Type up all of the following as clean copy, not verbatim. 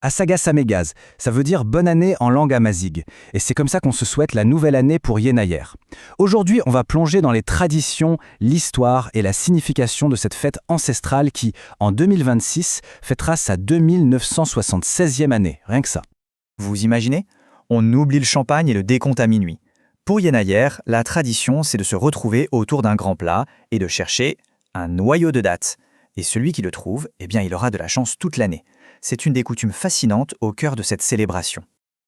Asaga Samegaz, ça veut dire bonne année en langue amazigh, et c'est comme ça qu'on se souhaite la nouvelle année pour Yenayer. Aujourd'hui, on va plonger dans les traditions, l'histoire et la signification de cette fête ancestrale qui, en 2026, fêtera sa 2976e année, rien que ça. Vous imaginez? On oublie le champagne et le décompte à minuit. Pour Yenayer, la tradition, c'est de se retrouver autour d'un grand plat et de chercher un noyau de date. Et celui qui le trouve, eh bien, il aura de la chance toute l'année. C'est une des coutumes fascinantes au cœur de cette célébration.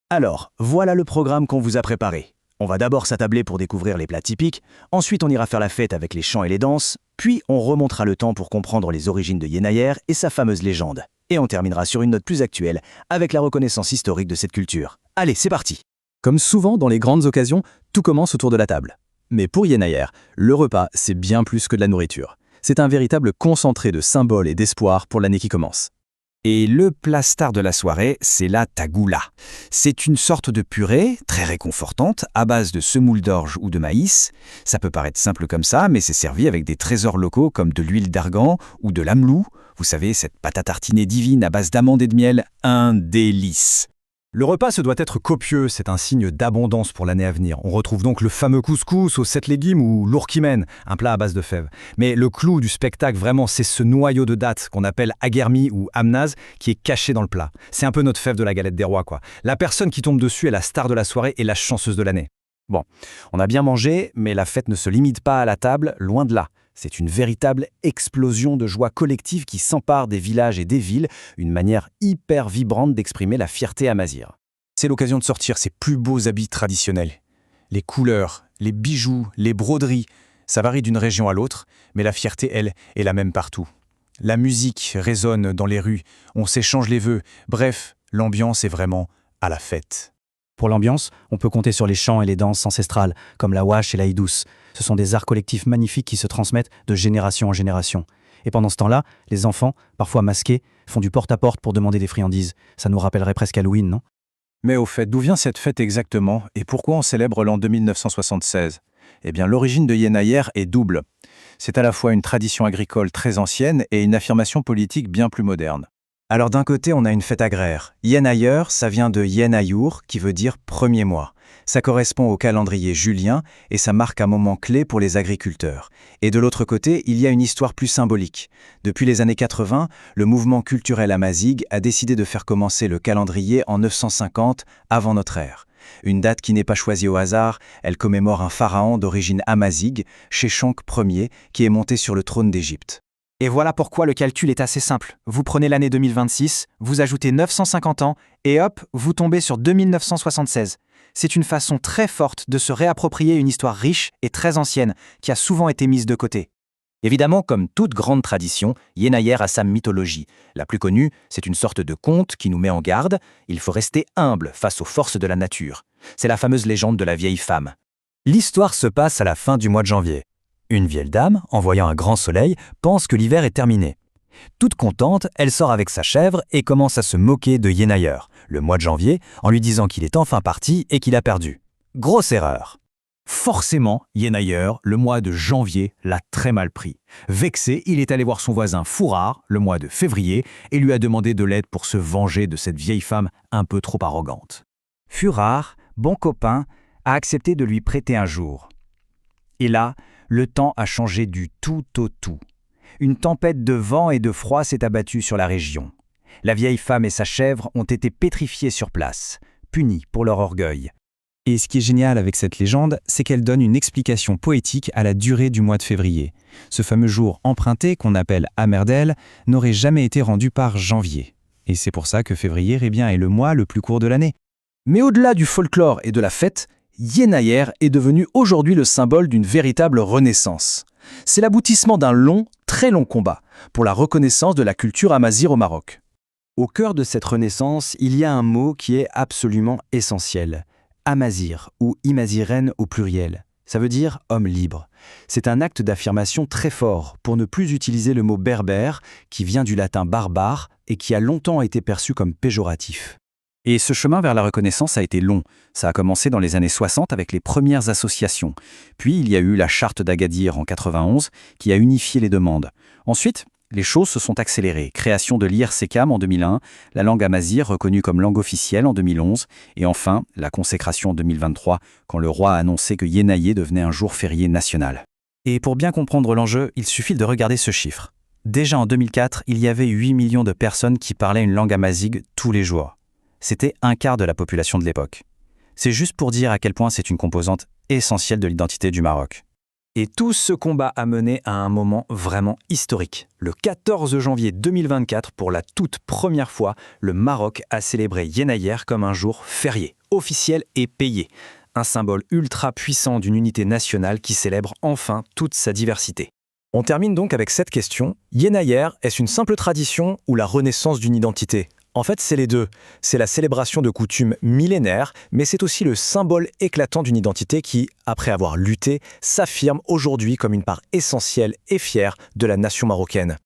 Alors, voilà le programme qu'on vous a préparé. On va d'abord s'attabler pour découvrir les plats typiques, ensuite on ira faire la fête avec les chants et les danses, puis on remontera le temps pour comprendre les origines de Yenayer et sa fameuse légende. Et on terminera sur une note plus actuelle, avec la reconnaissance historique de cette culture. Allez, c'est parti! Comme souvent dans les grandes occasions, tout commence autour de la table. Mais pour Yenayer, le repas, c'est bien plus que de la nourriture. C'est un véritable concentré de symboles et d'espoir pour l'année qui commence. Et le plat star de la soirée, c'est la tagoula. C'est une sorte de purée, très réconfortante, à base de semoule d'orge ou de maïs. Ça peut paraître simple comme ça, mais c'est servi avec des trésors locaux comme de l'huile d'argan ou de l'amlou. Vous savez, cette pâte à tartiner divine à base d'amandes et de miel, un délice. Le repas se doit être copieux, c'est un signe d'abondance pour l'année à venir. On retrouve donc le fameux couscous aux 7 légumes ou l'ourkimen, un plat à base de fèves. Mais le clou du spectacle, vraiment, c'est ce noyau de date qu'on appelle agermi ou amnaz, qui est caché dans le plat. C'est un peu notre fève de la galette des rois, quoi. La personne qui tombe dessus est la star de la soirée et la chanceuse de l'année. Bon, on a bien mangé, mais la fête ne se limite pas à la table, loin de là. C'est une véritable explosion de joie collective qui s'empare des villages et des villes, une manière hyper vibrante d'exprimer la fierté amazighe. C'est l'occasion de sortir ses plus beaux habits traditionnels. Les couleurs, les bijoux, les broderies, ça varie d'une région à l'autre, mais la fierté, elle, est la même partout. La musique résonne dans les rues, on s'échange les vœux, bref, l'ambiance est vraiment à la fête. Pour l'ambiance, on peut compter sur les chants et les danses ancestrales, comme la wash et la idous. Ce sont des arts collectifs magnifiques qui se transmettent de génération en génération. Et pendant ce temps-là, les enfants, parfois masqués, font du porte-à-porte pour demander des friandises. Ça nous rappellerait presque Halloween, non? Mais au fait, d'où vient cette fête exactement et pourquoi on célèbre l'an 2976? Eh bien, l'origine de Yenayer est double. C'est à la fois une tradition agricole très ancienne et une affirmation politique bien plus moderne. Alors d'un côté, on a une fête agraire. Yenayer, ça vient de Yenayur, qui veut dire premier mois. Ça correspond au calendrier julien et ça marque un moment clé pour les agriculteurs. Et de l'autre côté, il y a une histoire plus symbolique. Depuis les années 80, le mouvement culturel amazigh a décidé de faire commencer le calendrier en 950 avant notre ère. Une date qui n'est pas choisie au hasard, elle commémore un pharaon d'origine amazigh, Sheshonq Ier, qui est monté sur le trône d'Égypte. Et voilà pourquoi le calcul est assez simple. Vous prenez l'année 2026, vous ajoutez 950 ans, et hop, vous tombez sur 2976. C'est une façon très forte de se réapproprier une histoire riche et très ancienne, qui a souvent été mise de côté. Évidemment, comme toute grande tradition, Yenayer a sa mythologie. La plus connue, c'est une sorte de conte qui nous met en garde. Il faut rester humble face aux forces de la nature. C'est la fameuse légende de la vieille femme. L'histoire se passe à la fin du mois de janvier. Une vieille dame, en voyant un grand soleil, pense que l'hiver est terminé. Toute contente, elle sort avec sa chèvre et commence à se moquer de Yenayer, le mois de janvier, en lui disant qu'il est enfin parti et qu'il a perdu. Grosse erreur. Forcément, Yenayer, le mois de janvier, l'a très mal pris. Vexé, il est allé voir son voisin Fourar, le mois de février, et lui a demandé de l'aide pour se venger de cette vieille femme un peu trop arrogante. Fourar, bon copain, a accepté de lui prêter un jour. Et là, le temps a changé du tout au tout. Une tempête de vent et de froid s'est abattue sur la région. La vieille femme et sa chèvre ont été pétrifiées sur place, punies pour leur orgueil. Et ce qui est génial avec cette légende, c'est qu'elle donne une explication poétique à la durée du mois de février. Ce fameux jour emprunté, qu'on appelle Amerdel, n'aurait jamais été rendu par janvier. Et c'est pour ça que février est le mois le plus court de l'année. Mais au-delà du folklore et de la fête, Yenayer est devenu aujourd'hui le symbole d'une véritable renaissance. C'est l'aboutissement d'un long, très long combat pour la reconnaissance de la culture amazigh au Maroc. Au cœur de cette renaissance, il y a un mot qui est absolument essentiel. Amazir ou Imaziren au pluriel. Ça veut dire homme libre. C'est un acte d'affirmation très fort pour ne plus utiliser le mot berbère qui vient du latin barbare et qui a longtemps été perçu comme péjoratif. Et ce chemin vers la reconnaissance a été long. Ça a commencé dans les années 60 avec les premières associations. Puis il y a eu la charte d'Agadir en 91 qui a unifié les demandes. Ensuite, les choses se sont accélérées. Création de l'IRCCAM en 2001, la langue amazigh reconnue comme langue officielle en 2011, et enfin, la consécration en 2023, quand le roi a annoncé que Yenaye devenait un jour férié national. Et pour bien comprendre l'enjeu, il suffit de regarder ce chiffre. Déjà en 2004, il y avait 8 millions de personnes qui parlaient une langue amazigh tous les jours. C'était un quart de la population de l'époque. C'est juste pour dire à quel point c'est une composante essentielle de l'identité du Maroc. Et tout ce combat a mené à un moment vraiment historique. Le 14 janvier 2024, pour la toute première fois, le Maroc a célébré Yenaye comme un jour férié, officiel et payé. Un symbole ultra puissant d'une unité nationale qui célèbre enfin toute sa diversité. On termine donc avec cette question. Yenaye, est-ce une simple tradition ou la renaissance d'une identité ? En fait, c'est les deux. C'est la célébration de coutumes millénaires, mais c'est aussi le symbole éclatant d'une identité qui, après avoir lutté, s'affirme aujourd'hui comme une part essentielle et fière de la nation marocaine.